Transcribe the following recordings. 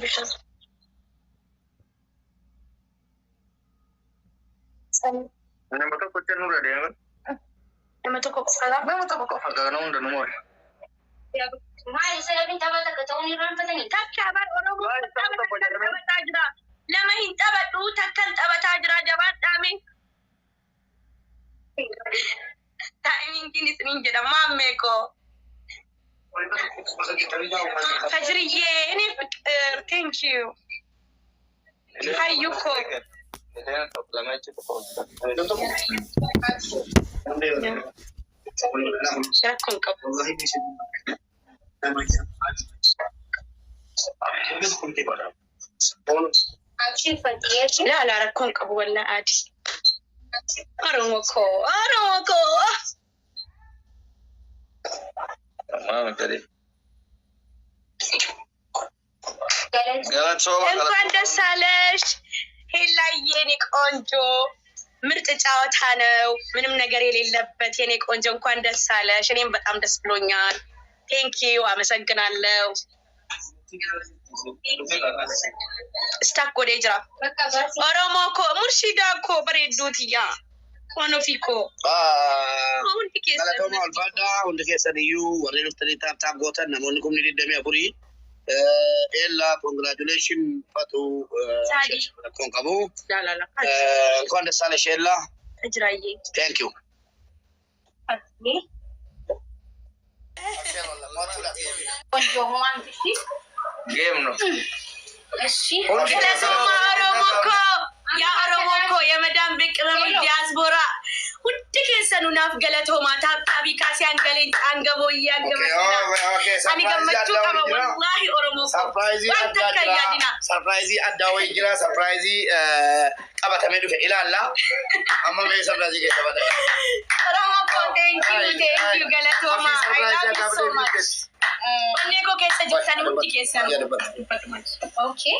بشر أنا ما تقول تنور ده لما تقول صلاة ما تقول فكرة نون ده نور ما يصير بنت أبدا كتوني ران فتني تكا بار أرومو أبدا تاجرا لما هنتبه دو تكنت أبدا تاجرا جبات دامي تايمين كني سنين جدا ما ميكو فجرية أنا فكر thank you هايوكو شارككم قبل لا لا ركون قبل ولا عادي أرومكو تمام كده እንኳን ደስ አለሽ ሄላዬ የኔ ቆንጆ ምርጥ ጨዋታ ነው ምንም ነገር የሌለበት የኔ ቆንጆ እንኳን ደስ አለሽ እኔም በጣም ደስ ብሎኛል ቴንኪዩ አመሰግናለሁ ስታክ ወደ ጅራ ኦሮሞኮ ሙርሺዳኮ በሬዱትያ ዋኖፊኮ Kalau mau alfada untuk kesaniyu warga terlihat tak gotan namun kum ni demi apuri ella congratulation patu kon kamu لا kon desale shella اجرايه thank you game no እሺ ስለሰማ ኦሮሞኮ ያ ኦሮሞኮ የመዳም በቅመም ዲያስፖራ ውድ ከሰኑ ናፍ ገለቶማ ታጣቢ ካሲያን ገለኝ አንገቦ ያገበና አኒ ገመቹ ቀማ ወላሂ ኦሮሞኮ surprise addawe jira surprise qabatame dufe ilalla amma me surprise ke tabata ኦሮሞኮ thank you ገለቶማ I love you so much እኔኮ ከሰ ጅታኒ ውድ ከሰኑ Okay.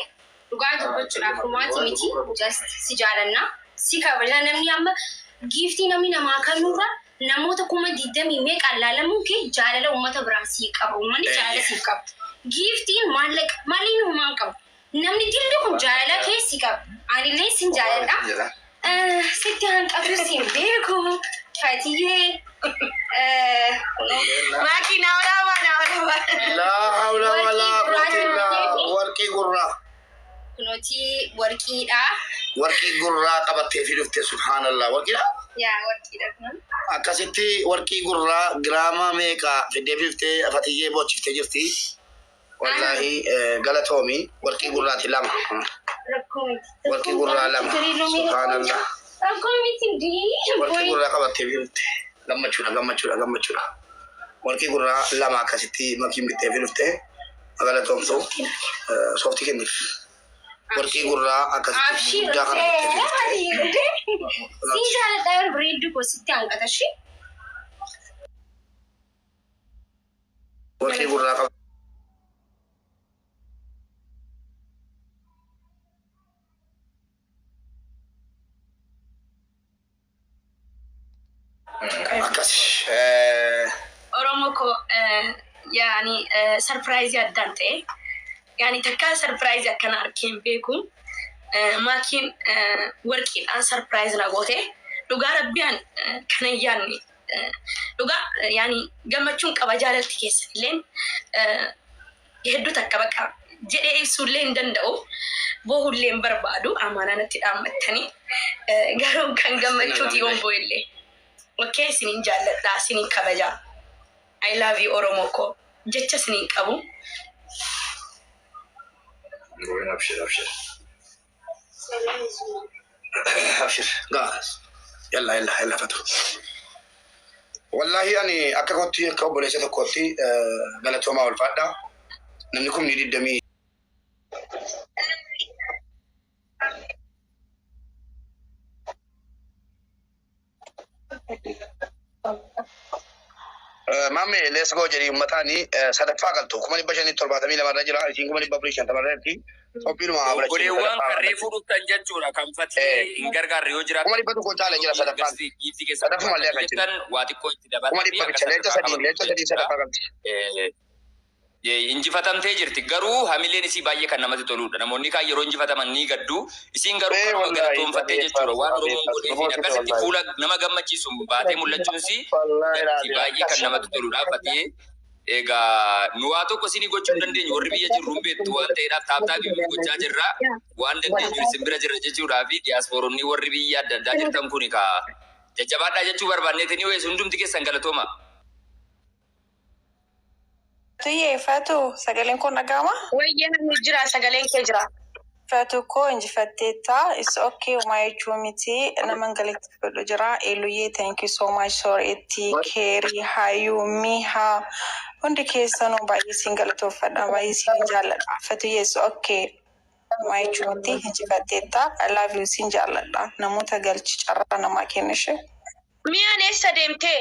Dhugaa dubbachuudhaaf kumaati miti just si jaalanna si kabaja namni amma giiftii namni namaa kennuurra namoota 20 meeqaan laalamuun kee jaalala uummata biraa sii qabu uummanni jaalala sii qabu giiftiin maaliin uumaan qabu namni dilli kun jaalala kee sii qabu anillee sin jaaladha sitti hanqabu siin beeku fatiyee maakina wala la hawla wala quwwata illa warqi gurra kunoti warqiidha warqi gurra qabattee fi dhufte subhanallah warqidha yaa warqiidha kun akkasitti warqi gurra grama meeqa fidee fiftee fatiyee bochiftee jirti wallahi galatomi warqi gurraati lama warqi gurra lama subhanallah warqi gurra qabattee fi dhufte gammachuudha warqi gurra lama akkasitti makiin bittee fi dhufte galatoomsu softi kennif warqi gurra akkasitti guddaa kana si jaaladha bareeddu ko sitti hanqata shi warqi gurra akkas ኦሮሞኮ ያኒ ሰርፕራይዝ ያዳንቴ ያኒ ተካ ሰርፕራይዝ ያከና አርኬን ቤኩ ማኪን ወርቂን አን ሰርፕራይዝ ናጎቴ ዱጋ ረቢያን ከነያን ዱጋ ያኒ ገመቹን ቀባጃለልት ከሰለን ይሄዱ ተከበቃ ጀዴ ሱሌ እንደንደው ቦሁሌን በርባዱ አማናነት ዳመተኒ ጋሮን ከንገመቹት ይወንቦይሌ ኦኬ ሲኒን ጃለዳ ሲኒን ከበጃ I love you ኦሮሞኮ ጀቸ ሲኒን ቀቡ أبشر قاس يلا فتو والله أنا أكاكوتي كوبولي ستكوتي غلطوا ما والفادا نمنكم نريد دمي مامي ليس جو جري متاني صدق فاقلتو كمان بشني ترباتمي لما رجلا عايزين كمان بابريشن تمرتي سوبير ما عبرت ودي وان كريفو تنجتورا كم فتي إنكار ريوجرا كمان يبدو كل تعالى جرا صدق فاق صدق ما ليه كمان واتي كوي تدبر كمان يبدو كله ليش سدي صدق فاقلتي injifatamtee jirti. Garuu hamileen isii baay'ee kan namatti toludha. Namoonni kaan yeroo injifataman ni gaddu. Isiin garuu kan galatoonfattee jechuudha. Waan Oromoon godhee fi akkasitti fuula nama gammachiisu baatee mul'achuun isii baay'ee kan namatti toludha. Fatii egaa nu waa tokko isinii gochuu hin dandeenyu warri biyya jirru hin beektu waan ta'eedhaaf taaptaa biyya gochaa jirra. Waan dandeenyu isin bira jirra jechuudhaa fi diyaaspooronni warri biyya adda addaa jirtan kun jajjabaadhaa jechuu barbaanneetanii weessu hundumti keessan galatooma. Tuyye Fatu sagaleen kun dhaga'ama? Wayyee namni jira sagaleen kee jira. Fatu koo injifatteetta. It's okay my chumiti naman galatti fedhu jira. Eluye thank you so much sorry itti Keri Hayu Miha hundi keessanuu baay'ee siin galatoofadha baay'ee siin jaalladha. Fatu yes okay my chumiti injifatteetta. I love you siin jaalladha. Namoota galchi carraa namaa kennishe. Miyaan eessa deemtee?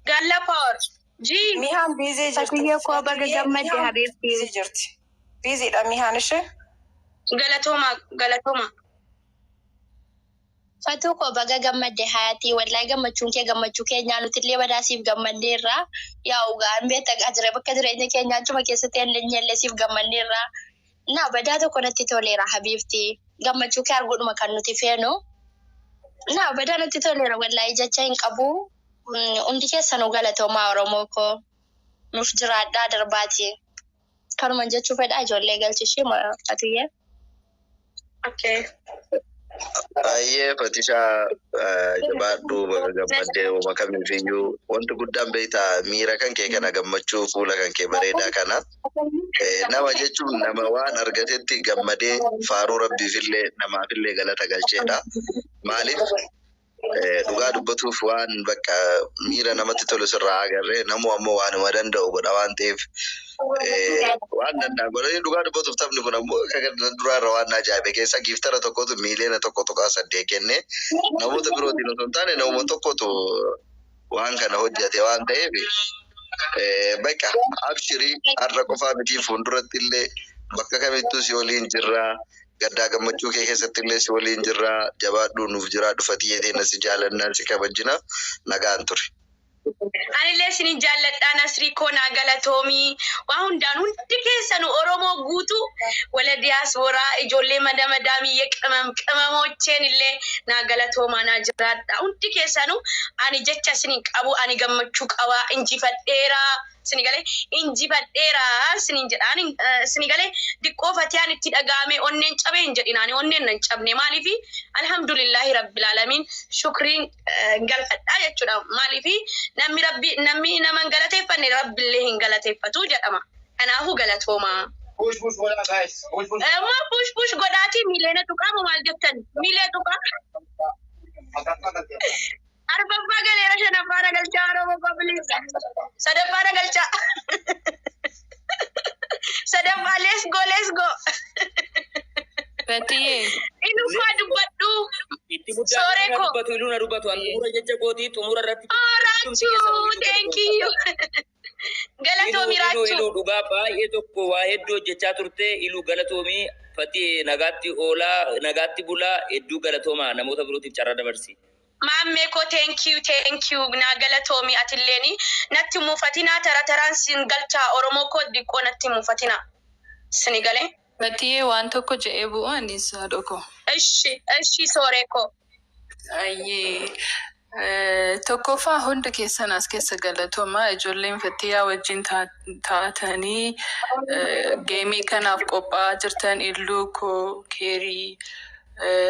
Galla power. Ji Mihaan busy jirti. Fatiyee koo baga gammadde habiibti. Busy jirti. Busy dha Mihaan ishee. Galatoma. Fatuu koo baga gammadde hayatii wallahi gammachuun kee gammachuu keenyaa nuti illee badaasiif gammanneerra. Yaa ugaan beeta ajira bakka jireenya keenyaa achuma keessatti illee siif gammanneerra. Na badaa tokko natti toleera habiibti. Gammachuu kee arguudhuma kan nuti feenu. Na badaa natti toleera wallahi jecha hin qabu. Hundi keessanuu galatoomaa Oromoo koo nuuf jiraadhaa darbaati. Kanuma jechuu fedhaa ijoollee galchishee Fatiyee. Okay. Ayyee Fatishaa jabaadhuu baga gammaddee uuma kamiifiyyuu wanti guddaan beektaa miira kan kee kana gammachuu fuula kan kee bareedaa kana nama jechuun nama waan argatetti gammadee faaruu rabbiifillee namaafillee galata galcheedha. Maaliif dhugaa dubbatuuf waan bakka miira namatti tolu sirraa agarree namu ammoo waanuma danda'u godha waan ta'eef waan danda'a godhanii dhugaa dubbatuuf taphni kun ammoo duraarra waan ajaa'ibe keessa giftara tokkotu miiliyoona tokko tuqaa 8 kenne namoota birootiin osoo hin taane namuma tokkotu waan kana hojjete waan ta'eef bakka abshirii har'a qofaa miti fuulduratti illee bakka kamittuu si waliin jirra. Gaddaa gammachuu kee keessatti illee si waliin jirra jabaadhuu nuuf jiraadhu Fatiyee teena si jaalannaa si kabajjina nagaan ture. Anillee isin jaalladhaa Nasrii koo naa galatoomi. Waa hundaan hundi keessanuu Oromoo guutuu wala diyaasporaa ijoollee madamadaamii qamamocheen illee naa galatoomaa naa jiraadha. Hundi keessanuu ani jecha isin qabu ani gammachuu qabaa injifadheeraa. Sinigale injifadheeraa sinin jedhaan sinigale diqqoo Fatiyaan itti dhagaame onneen cabee hin jedhinaani onneen nan cabne maaliifi alhamdulillahi rabbil alamin shukriin galfadhaa jechuudha maaliifi namni naman galateeffanne rabbillee hin galateeffatu jedhama kanaafuu galatooma. Push godhaati miileena tuqaamu maal jettan miilee tuqaa. Arbabba galera shanaffara galcha Oromoo Public. Sadaffara galcha. Sadaffa let's go. Fatiyee. Inu kwa dubbadhu. Sore ko. Dubbatu ilu na dubbatu alura jecha gooti tumura irratti. Rachu, thank you. Galatoomi Rachu. Ilu dhugaa baay'ee tokko waa hedduu hojjechaa turte ilu galatoomi Fatiyee nagaatti oolaa nagaatti bulaa hedduu galatooma namoota birootiif carraa dabarsi. Mamme ko thank you na galatoomi atilleeni natti mufatina tarataran sin galcha Oromoo ko diqqoo natti mufatina sinigale. Fatiyee waan tokko jedhee bu'aan isaa dhoko. Eshi sore ko. Ayyee. Tokkoffaa hundi keessan as keessa galatooma ijoolleen Fatiyaa wajjin taatanii geemii kanaaf qophaa'aa jirtan Illuu koo Keerii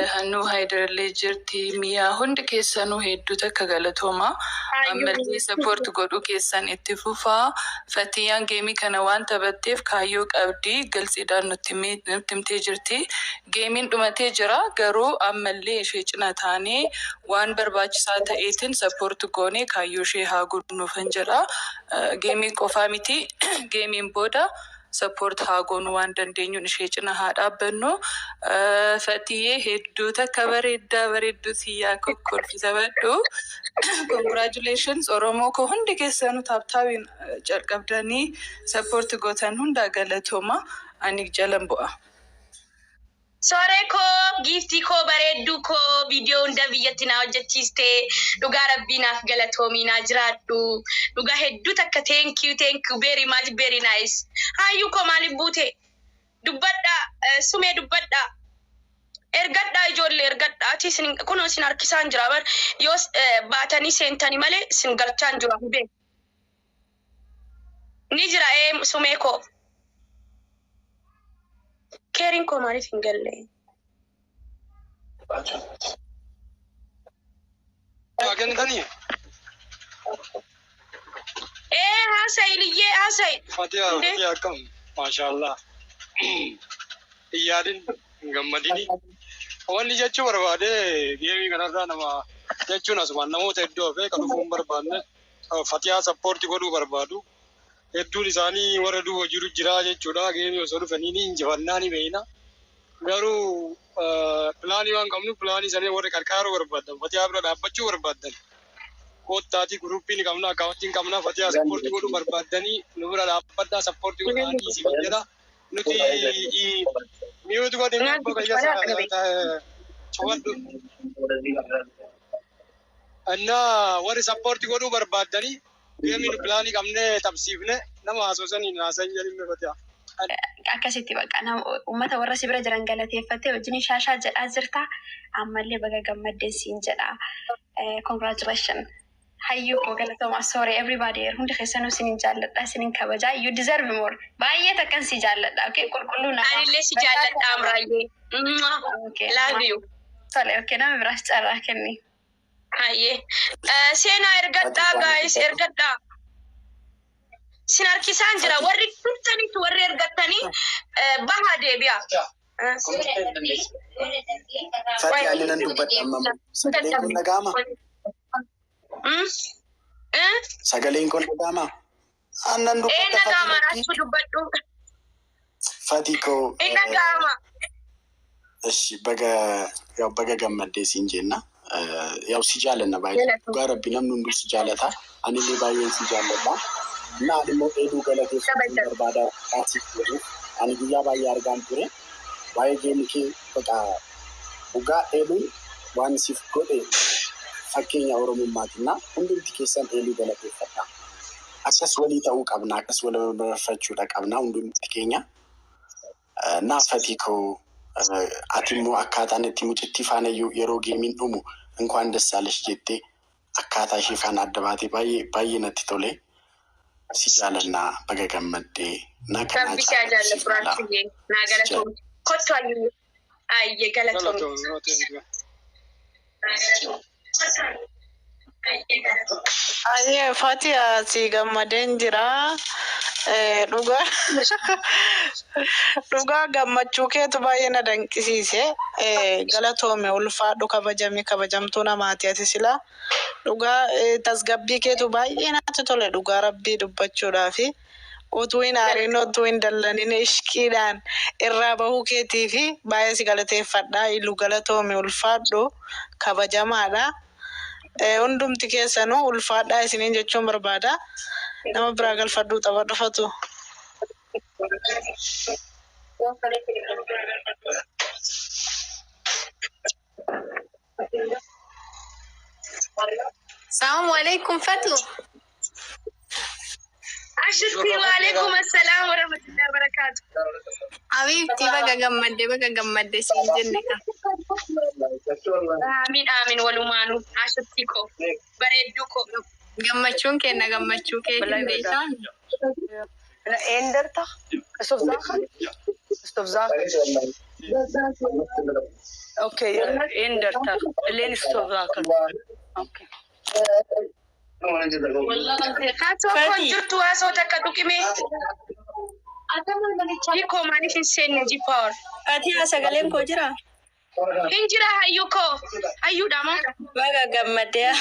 Hannuu Haydarallee jirti miyaa hundi keessanuu hedduu takka galatooma ammallee support godhuu keessan itti fufaa Fatiyaan geemii kana waan taphatteef kaayyoo qabdi galsiidhaan nutti himtee jirti geemiin dhumatee jira garuu ammallee ishee cina taanee waan barbaachisaa ta'eetiin support goonee kaayyoo ishee haa guunuufan jira geemii qofaa miti geemiin booda support haa goonu waan dandeenyuun ishee cina haa dhaabbannu Fatiyee hedduu takka bareedduu siyyaa kokkolfisa badhu congratulations Oromoo ko hundi keessanuu taaptaawiin jalqabdanii support gootan hundaa galatooma ani jalan bu'a. Sore ko giftii koo bareedduu koo viidiyoo hunda biyyatti naa hojjechiiste dhugaa rabbii naaf galatoomi naa jiraadhu dhugaa hedduu takka thank you very much very nice hayyuu koo maaliif buute dubbadha sumee dubbadha ergadha ijoollee ergadha ati isin kunoo isin harkisaan jira bar yoo baatanii seentanii malee isin galchaan jira hubee ni jira sumee koo Kerin ko maaliif hin galle? Agandani. Hasay liye hasay. Fatiha kam. Mashallah. Iyadin gammadini. Wanni jechu barbaade geemi kanarra nama jechuun asumaan namoota hedduu hafee kan dhufuun barbaadne Fatiha sappoortii godhuu barbaadu. Hedduun isaanii warra du'aa jiru jira jechuudha. Geemii osoo dhufanii ni injifannaa ni beekna. Garuu pilaanii waan qabnu pilaanii sanii warra qarqaaruu barbaadan. Fatihaa bira dhaabbachuu barbaadan. Koottaatii guruppii ni qabna akkaawwantiin qabna Fatihaa sappoortii godhuu barbaadanii nu bira dhaabbadhaa sappoortii godhanii si jedha. Nuti mi'ooti godhanii abbaa qayyaasa cuwadhu. Annaa warri sappoortii godhuu barbaadanii geemii nu pilaanii qabnee tabsiifne nama haasosanii naasan jedhime Fatihaa. Akkasitti baqa uummata warra si bira jiran galateeffattee wajjin shaashaa jedhaa jirta. Ammallee baga gammaddee siin jedha. Congratulations. Hayyuu koo galatooma. Sorry everybody. Hundi keessanuu sinin jaalladha sinin kabajaa. You deserve more. Baay'ee takkan si jaalladha. Okay qulqulluu nama. Anillee si jaalladha amraayyee. Love you. Tole okay nama biraas carraa kenni. Hayyee. Seenaa ergadhaa guys ergadhaa. Sin harkisaan jira warri turtanitti warri ergattanii bahaa deebi'a. Fatiha ani nan dubbadha amma. Sagaleen kun dhaga'ama? Sagaleen kun dhaga'ama? Annan dubbadha. Dhaga'ama raachuu dubbadhu. Fatii koo. Dhaga'ama. Eshi baga gammaddee siin jenna. Yaw si jaalanna baay'ee. Dhugaa rabbi namni hunduu si jaalata. Anillee baay'een si jaalladha. Naani immoo dheeduu galateeffachuu barbaada kaasiif jedhu ani guyyaa baay'ee argaan ture baay'ee geemii kee baqa dhugaa dheeduun waan siif godhe fakkeenya oromummaatina hundumti keessan dheeduu galateeffadha. Akkas walii ta'uu qabna akkas wal barbaadachuudha qabna hundumti keenya. Naafati koo ati immoo akkaataan itti mucitti faana yeroo geemiin dhumu inkwaan dassaalech jettee akkaataa ishee faana adda baatee baay'ee natti tole. Si jaalanna baga gammaddee naa kana jaalladha furaachuu naa galatoom kottu ayyee galatoom. Ayyee Fatihaa si gammadeen jira. Dhugaa gammachuu keetu baay'ee na danqisiise. Galatoome ulfaadhu kabajamtuu namaati ati sila. Dhugaa tasgabbii keetu baay'ee natti tole dhugaa rabbii dubbachuudhaafi. Utuu hin aariin utuu hin dallanin ishqiidhaan irraa bahuu keetii fi baay'ee si galateeffadha. Iluu galatoome ulfaadhu kabajamaadha. Hundumti keessanuu ulfaadhaa isiniin jechuun barbaada. Nama biraa galfadhuu xaba dhufatu. Assalamu alaikum Fatu. Ashiti wa alaikum assalam wa rahmatullahi wa barakatuh. Habibti baga gammadde siin jenne ka. Amin walumaanu ashiti ko bareeddu ko. Gammachuu kee beekan. Enderta. Stof zaken. Okay, enderta. Leen stof zaken. Okay. Haatoo kon jirtu haasoo takka tuqime. Hiikoo maaliif hin seenne jipaawar. Ati sagaleen koo jira? Hin jira hayyuu koo. Hayyuudha moo? Baga gammadee.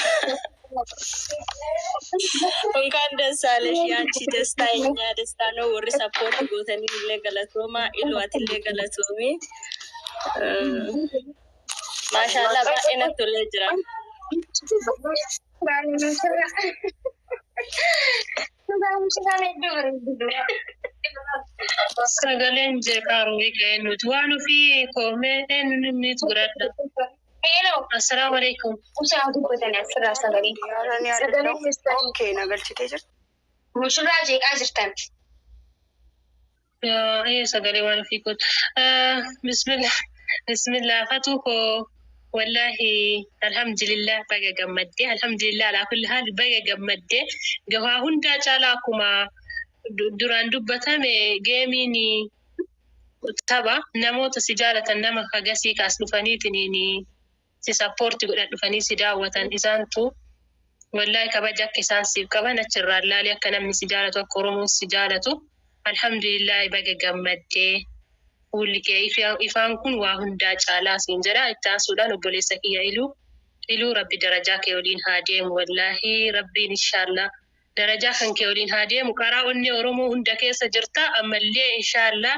Unkaan dassaalech yaanchi destaa eenyaa destaa noo warri sappoorti gootanii illee galatooma ilwaati illee galatoomi. Maashaallah baay'ee natti tolee jira. Sagaleen jeeqaaru eegee nuti waan ofii koomeen inni turadha. Hello. Assalaamu alaikum. Usaa dubbatanii asirraa sagalee. Sagalee keessanii. Okay, nagalchitee jirti. Mushurraa jeeqaa jirtan. Sagalee waan ofii kooti. Bismillah fatuu koo wallahi alhamdulillah baga gammaddee alhamdulillah alaa kulli haal baga gammaddee gabaa hundaa caalaa akkuma duraan dubbatame geemiin tapha namoota si jaalatan nama kagasii kaas dhufaniitiin si sappoorti godhan dhufanii si daawwatan isaantu wallahi kabaja akka isaan siif qaban achirraa laalii akka namni si jaalatu akka Oromoon si jaalatu alhamdulillah baga gammaddee fuulli kee ifaan kun waa hundaa caalaa siin jedha itti aansuudhaan obboleessa kiyya iluu rabbi darajaa kee waliin haa deemu wallahi rabbiin inshaallah darajaa kan kee waliin haa deemu karaa onni Oromoo hunda keessa jirta ammallee inshaallah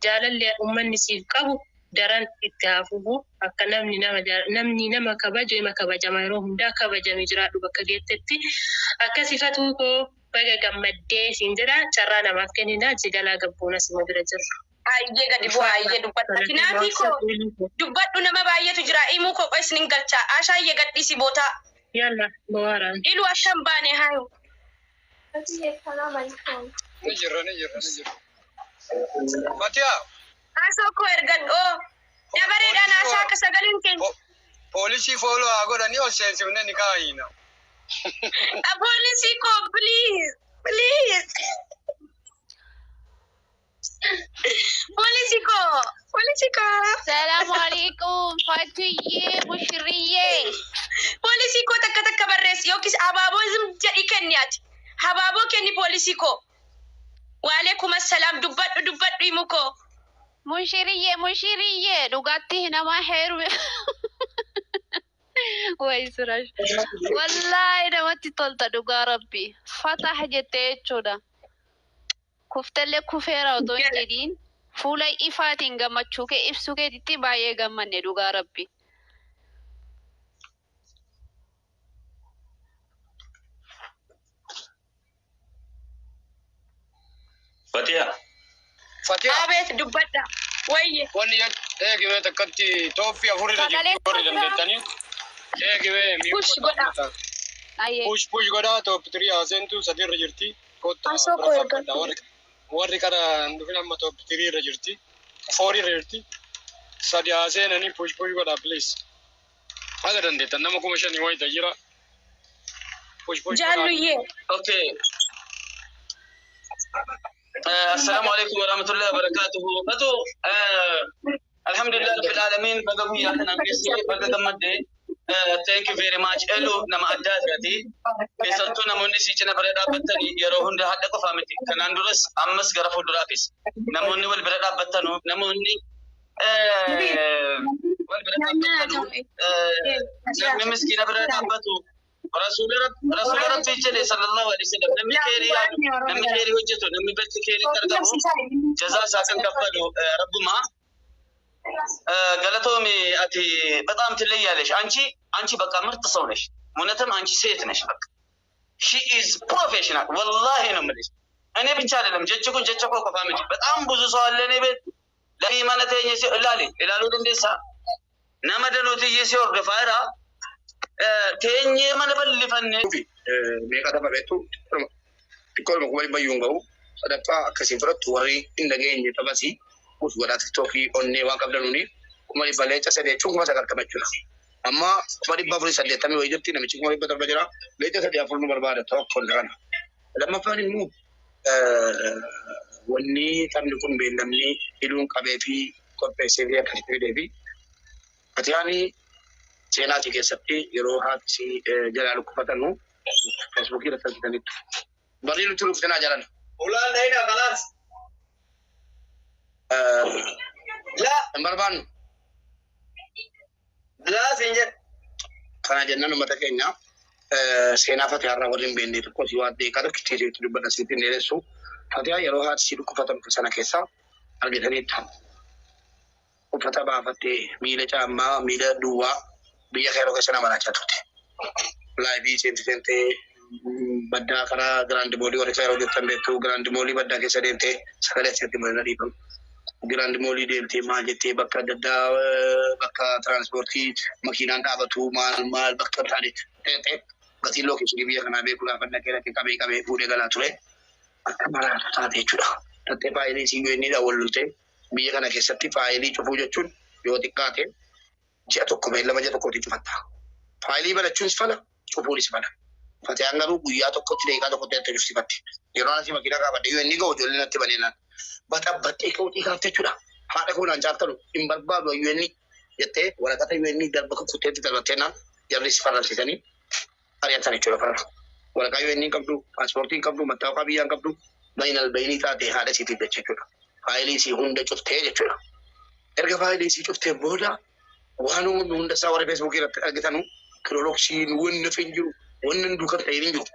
jaalallee ummanni siif qabu daran itti haafufu akka namni nama kabaju ima kabajama yeroo hundaa kabajamee jiraadhu bakka geettetti akka sifatuu koo baga gammaddee siin jedha carraa namaaf kennina jigalaa gabbuuna sima bira jirra. Ayyee gadi bu'aa ayyee dubbadha. Kinaatii koo dubbadhu nama baay'eetu jira. Himuu koo qo'is nin galcha. Ashaa ayyee gadhiisi bootaa. Yalla bohaaraan. Iluu ashaan baane haayu. Ni jirra. Fatiyaa. Asoo koo ergadhoo. Dabareedhaan ashaa akka sagaleen keenya. Poolisii fooloo haa godhanii ol seensifne ni kaa'ina. Poolisii koo please. Polisi ko. Assalamualaikum Fatiyye Mushiriyye. Polisi ko takka barreessi yookiis abaaboo jedhi kenniyaati. Abaaboo kenni polisi ko. Waalaikum assalam dubbadhu himu ko. Mushiriyye dhugatti nama heeru. Way sirash. Wallahi namatti tolta dhugaa rabbi. Fatah jettee jechuudha. Kuftelle kufeera otoo hin jedhiin fuula ifaatiin gammachuu kee ibsuu keetitti baay'ee gammanne dhugaa rabbi. Fatiyaa. Abeet dubbadha. Wayye. Wanni eegimee takkatti tooffii afurirra jirtu warri dandeettanii. Eegimee Push godha. Push godhaa tooppi tirii haasentu sadiirra jirti. Asoo koo erga. Warri kana dhufin amma tooppi tiriirra jirti. Fooriirra jirti. Sadi haaseenanii push godhaa please. Haga dandeettan nama 5,000 wayita jira. Push godhaa. Jaalluyyee. Okay. السلام عليكم ورحمة الله وبركاته. فتو الحمد لله رب العالمين. بقى يا أنا بيسي بقى كمدة. Thank you very much. Hello, nama adda addaati. Keessattuu namoonni si cina bira dhaabbatanii yeroo hunda hadda qofa miti. Kanaan duras ammas gara fuulduraafis namoonni wal bira dhaabbatanu namoonni wal bira dhaabbatanu namni miskiina bira dhaabbatu rasuula rabbii jedhe sallallahu alaihi wasallam namni keerii yaadu namni keerii hojjetu namni bakki keerii argamu jazaa isaa kan kaffalu rabbuma ገለቶሚ አቲ በጣም ትለያለሽ አንቺ በቃ ምርጥ ሰው ነሽ እውነትም አንቺ ሴት ነሽ በቃ ሺ ኢዝ ፕሮፌሽናል ወላሂ ነው የምልሽ እኔ ብቻ አይደለም ጀቸኮ ፋሚሊ በጣም ብዙ ሰው አለ እኔ ቤት ለማነተኝ ሲላሊ ኢላሉ እንደሳ ነመደኑት ይሲወርድ ፋራ ከኝ መንበል ሊፈን ሜቃ ተበረቱ ቲኮል መቆይ ባዩንጋው ሰደቃ ከሲፍረቱ ወሪ እንደገኝ ተበሲ us godha tiktoki onne waan qabdanuni kuma dibba leecha sadeechuun kuma sagal qabachuudha amma kuma dibba afurii saddeettamii wayii jirti namichi kuma dibba torba jira leecha sadii afur nu barbaada tokko kana lammaffaan immoo wanni taphni kun beellamni hidhuun qabee fi qopheessee fi akkasitti fidee fi Fatiyaanii seenaatii keessatti yeroo haati jalaa lukkufatanu feesbuukii irratti argitanitti barrii nuti lukkutanaa jalan ulaan dhahina kalaas لا مربان لا سنجر كان جنن متكينا سينا فتح الرورين بيني تقول واد دي كذا كتير تدبر سيتين نيرسو فتح يروح سيدو كفتم سنة كيسا أرجعني تام وفتح بافتة ميلة جامع ميلة دوا بيا خيرو كسنا منا جاتوتي لا بيجي تنتي baddaa karaa giraandi moolii warri isaa yeroo jettan beektu giraandi moolii baddaa keessa deemtee sagalee asitti mana dhiifamu. Giraandi moolii deemtee maal jettee bakka adda addaa bakka tiraanspoortii makiinaan dhaabatu maal bakka taane ta'e gatiin lookeeshinii biyya kanaa beekuudhaaf dhaqee qabee fuudhee galaa ture. Akka maraa taate jechuudha. Tattee faayilii CUN'dha wal lolte biyya kana keessatti faayilii cufuu jechuun yoo xiqqaate ji'a tokko beellama ji'a tokkotti cufatta. Faayilii banachuunis fala cufuunis fala. Fatiyaan garuu guyyaa tokkotti deeqaa tokkotti itti cufsifatti. Yeroo anasi makiinaa qaabadde UN ga'u ijoolleen natti baneenaan. Baxabbaxxee ka'uutii kaafte jechuudha. Haadha koonaan caaltanu hin barbaadu UN jettee waraqata UN darba kutteetti darbatteenaan jarris farrabsiisanii ari'atan jechuudha farra. Waraqaa UN qabdu, paaspoortii qabdu, mattaawaqaa biyyaan qabdu, bainal bainii taate haadha siitiif jechuudha. Faayilii isii hunda cuftee jechuudha. Erga faayilii isii cuftee booda waan hunda isaa warra feesbuukii irratti argitanu kirooloksiin wanna fin jiru wanna duukaa ta'ee hin jiru.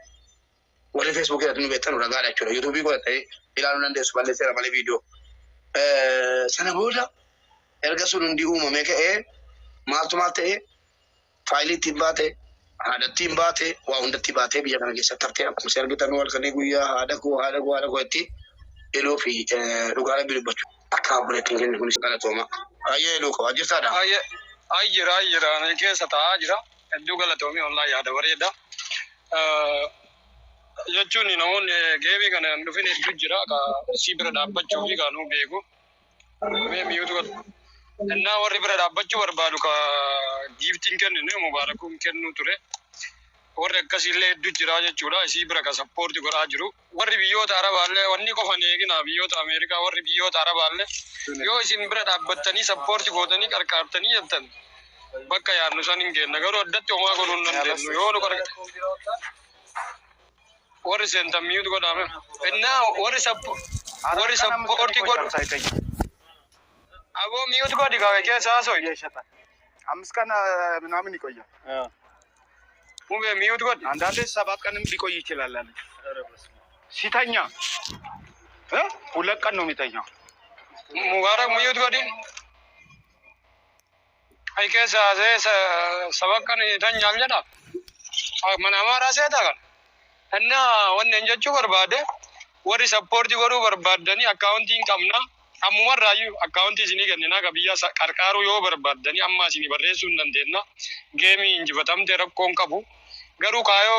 Warra feesbuukii irratti nu beektanu ragaadha jechuudha. Yuutuubii godhatee ilaaluu dandeessu balleesseera malee viidiyoo. Sana booda erga sun hundi uumamee ka'ee maaltu maal ta'ee faayilii ittiin baate haadhattiin baate waa hundatti baatee biyya kana keessatti haftee akkuma si argitan halkanii guyyaa haadha koo itti eloo fi dhugaa rabbi dubbachuu. Akka buleettiin kennu kunis galatooma. Ayyee eloo qaba jirtaadha. Jira ani keessa taa'aa jira. Hedduu galatoomii wallaahi yaada bareeda. Jechuun namoonni geemii kana hin dhufin hedduu jira. Si bira dhaabbachuu fi kaanuu beeku. Miyuutu godhu. Innaa warri bira dhaabbachuu barbaadu ka giiftiin kenninu mubaarakuun kennu ture. Warri akkasiillee hedduu jira jechuudha. Isii bira ka sappoorti godhaa jiru. Warri biyyoota Arabaallee wanni qofan eegina biyyoota Ameerikaa warri biyyoota Arabaallee yoo isin bira dhaabbattanii sappoorti gootanii qarqaartanii jettan bakka yaadnu san hin geenna garuu addatti homaa godhuu hin dandeenyu yoo nu warri seentan miyuutu godhame. Innaa warri sappoorti godhu aboo miyuutu godhi kaawee keessa haasoo አምስት ቀን ምናምን ይቆያል። ሙቤ ሚዩት ጎድ አንዳንዴ 7 ቀንም ሊቆይ ይችላል አለ ሲተኛ 2 ቀን ነው የሚተኛው። ሙባረክ ሚዩት ጎድ አይከሳ ሰባት ቀን ይተኛል ጀዳ መናማ ራሴ ታውቃለህ። እና ወነን ጀቹ በርባደ ወሪ ሰፖርት ጎዱ በርባደኒ አካውንቲንግ ቀምና አሙመራዩ አካውንቲ ሲኒ ገነና ከብያ ቀርቃሩ ዮ በርባደኒ አማ ሲኒ በሬሱ እንደንደና ጌሚ እንጅበታም ተረኮን ቀቡ ገሩ ካዮ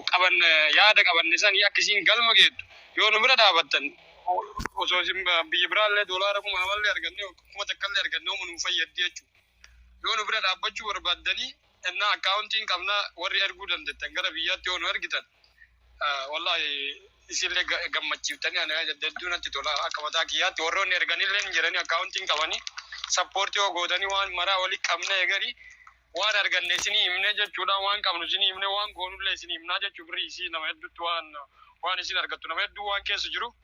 ቀበን ያደ ቀበን ሰን ያክሲን ገልመ ጌዱ ዮ ንብረ ዳበተን ኦሶሲም ቢብራለ ዶላር ኩ ማባለ ያርገነ ኩ ተከለ ያርገነ ምኑ ፈየደቹ ዮ ንብረ ዳበቹ በርባደኒ እና አካውንቲንግ ቀምና ወሪ አርጉ ደንደተን ገረ ብያት ዮ ነው አርግተን ወላሂ isille gammachiiftanii ana jaddu natti tola akka mataa kiyyaatti warroonni erganillee jiranii akkaawuntiin qabanii sappoortii yoo gootanii waan maraa wali qabna eegari waan arganne isinii himne jechuudha waan qabnu isinii himne waan goonullee isinii himnaa jechuu birrii isii nama hedduutti waan isin argattu nama hedduu waan keessa jiru